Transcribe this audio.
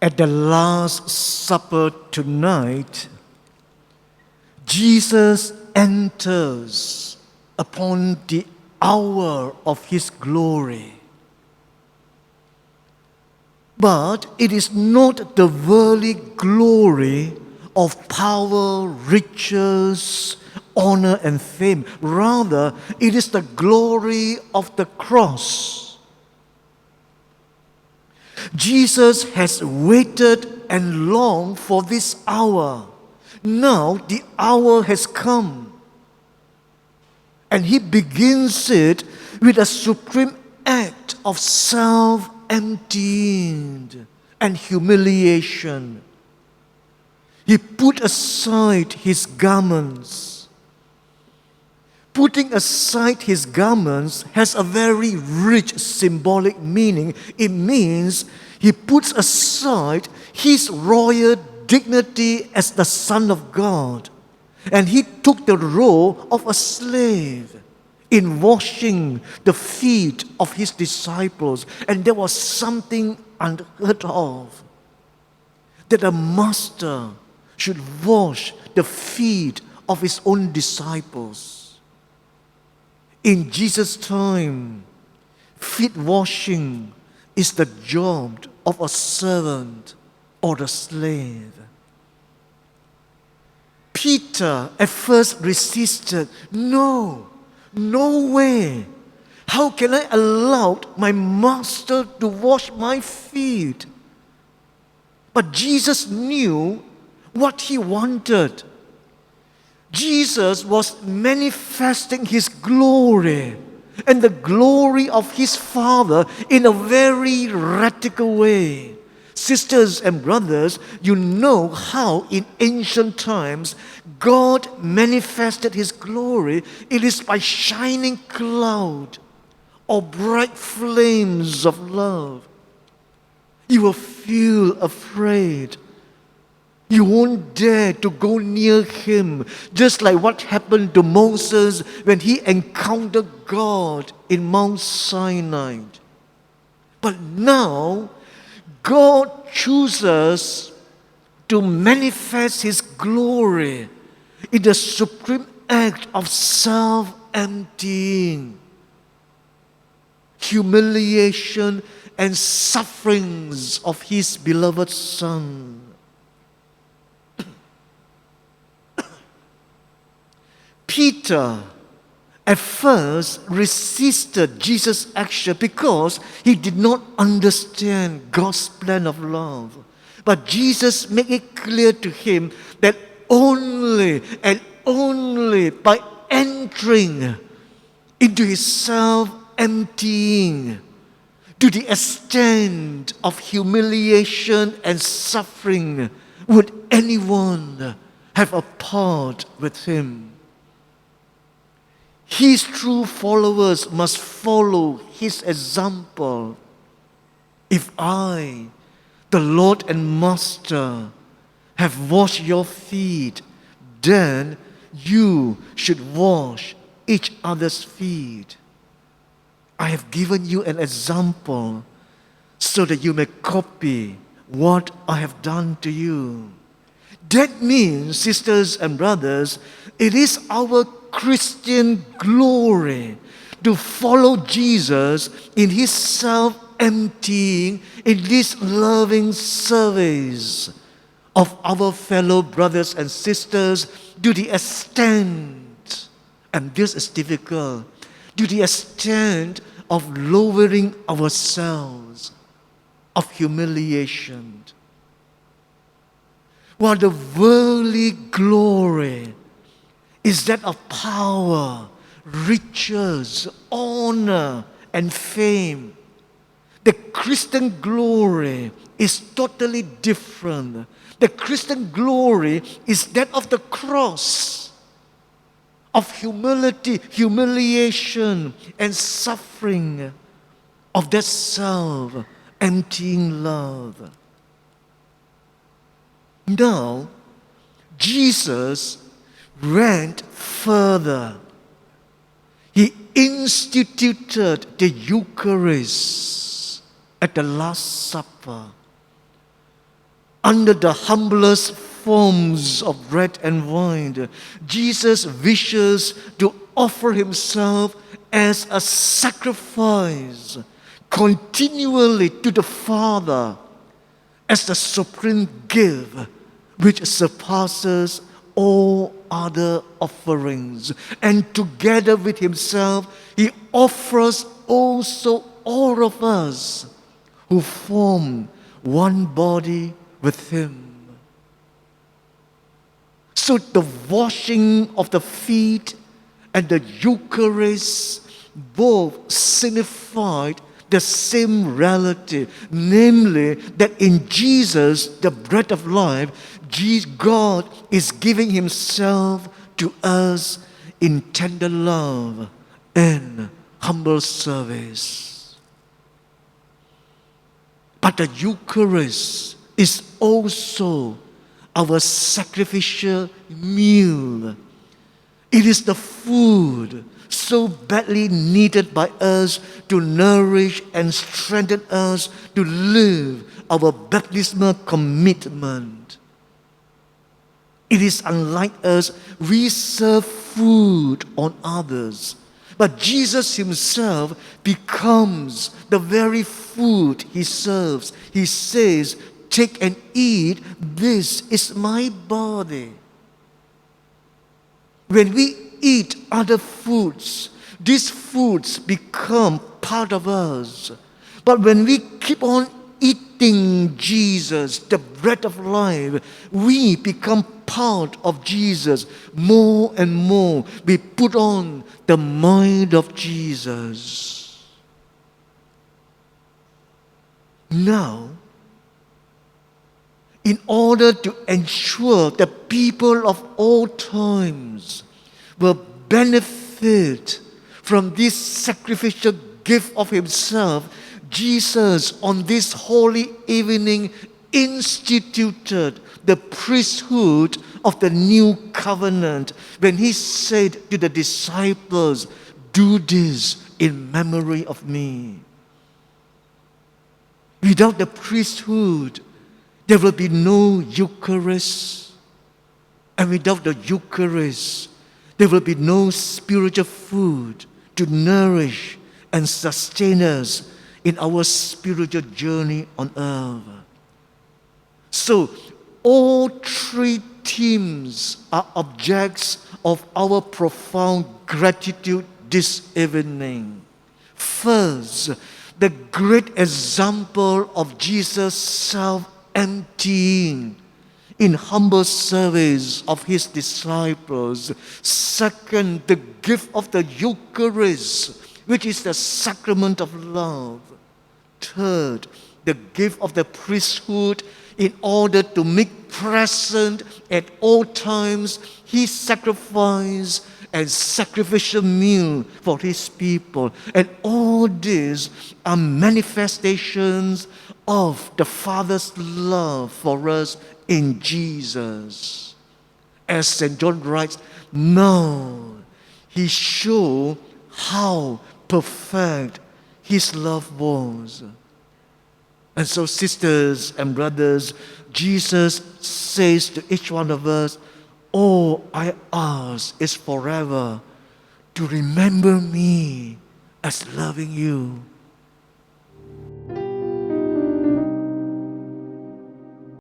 At the Last Supper tonight, Jesus enters upon the hour of His glory. But it is not the worldly glory of power, riches, honor, and fame. Rather, it is the glory of the cross. Jesus has waited and longed for this hour. Now the hour has come. And He begins it with a supreme act of self-emptying and humiliation. He put aside His garments. Putting aside His garments has a very rich symbolic meaning. It means He puts aside His royal dignity as the Son of God, and He took the role of a slave in washing the feet of His disciples. And there was something unheard of, that a master should wash the feet of His own disciples. In Jesus' time, feet washing is the job of a servant or a slave. Peter at first resisted. No way. How can I allow my master to wash my feet? But Jesus knew what He wanted. Jesus was manifesting His glory and the glory of His Father in a very radical way. Sisters and brothers, you know how in ancient times God manifested His glory. It is by shining cloud or bright flames of love. You will feel afraid. You won't dare to go near Him, just like what happened to Moses when he encountered God in Mount Sinai. But now, God chooses to manifest His glory in the supreme act of self-emptying, humiliation, and sufferings of His beloved Son. Peter at first resisted Jesus' action because he did not understand God's plan of love. But Jesus made it clear to him that only and only by entering into His self-emptying to the extent of humiliation and suffering would anyone have a part with Him. His true followers must follow His example. If I, the Lord and Master, have washed your feet, then you should wash each other's feet. I have given you an example so that you may copy what I have done to you. That means, sisters and brothers, it is our Christian glory to follow Jesus in His self-emptying, in this loving service of our fellow brothers and sisters to the extent, and this is difficult, to the extent of lowering ourselves, of humiliation. While the worldly glory is that of power, riches, honor, and fame, the Christian glory is totally different. The Christian glory is that of the cross, of humility, humiliation, and suffering, of that self-emptying love. Now, Jesus went further. He instituted the Eucharist at the Last Supper. under the humblest forms of bread and wine, Jesus wishes to offer himself as a sacrifice continually to the Father as the supreme gift which surpasses all other offerings. And together with himself, he offers also all of us who form one body with him. So the washing of the feet and the Eucharist both signified the same reality, namely that in Jesus, the bread of life, God is giving himself to us in tender love and humble service. But the Eucharist is also our sacrificial meal. It is the food so badly needed by us to nourish and strengthen us to live our baptismal commitment. It is unlike us, we serve food on others, but Jesus himself becomes the very food he serves. He says, "Take and eat, this is my body." When we eat other foods, these foods become part of us. But when we keep on eating Jesus, the bread of life, we become part of Jesus. More and more, we put on the mind of Jesus. Now, in order to ensure that people of all times will benefit from this sacrificial gift of himself, Jesus on this holy evening instituted the priesthood of the new covenant when he said to the disciples, "Do this in memory of me." Without the priesthood, there will be no Eucharist. And without the Eucharist, there will be no spiritual food to nourish and sustain us in our spiritual journey on earth. So, all three themes are objects of our profound gratitude this evening. First, the great example of Jesus' self-emptying in humble service of his disciples. Second, the gift of the Eucharist, which is the sacrament of love. Third, the gift of the priesthood in order to make present at all times his sacrifice and sacrificial meal for his people. And all these are manifestations of the Father's love for us in Jesus. As St. John writes, now he showed how perfect his love was. And so, sisters and brothers, Jesus says to each one of us, all I ask is forever to remember me as loving you.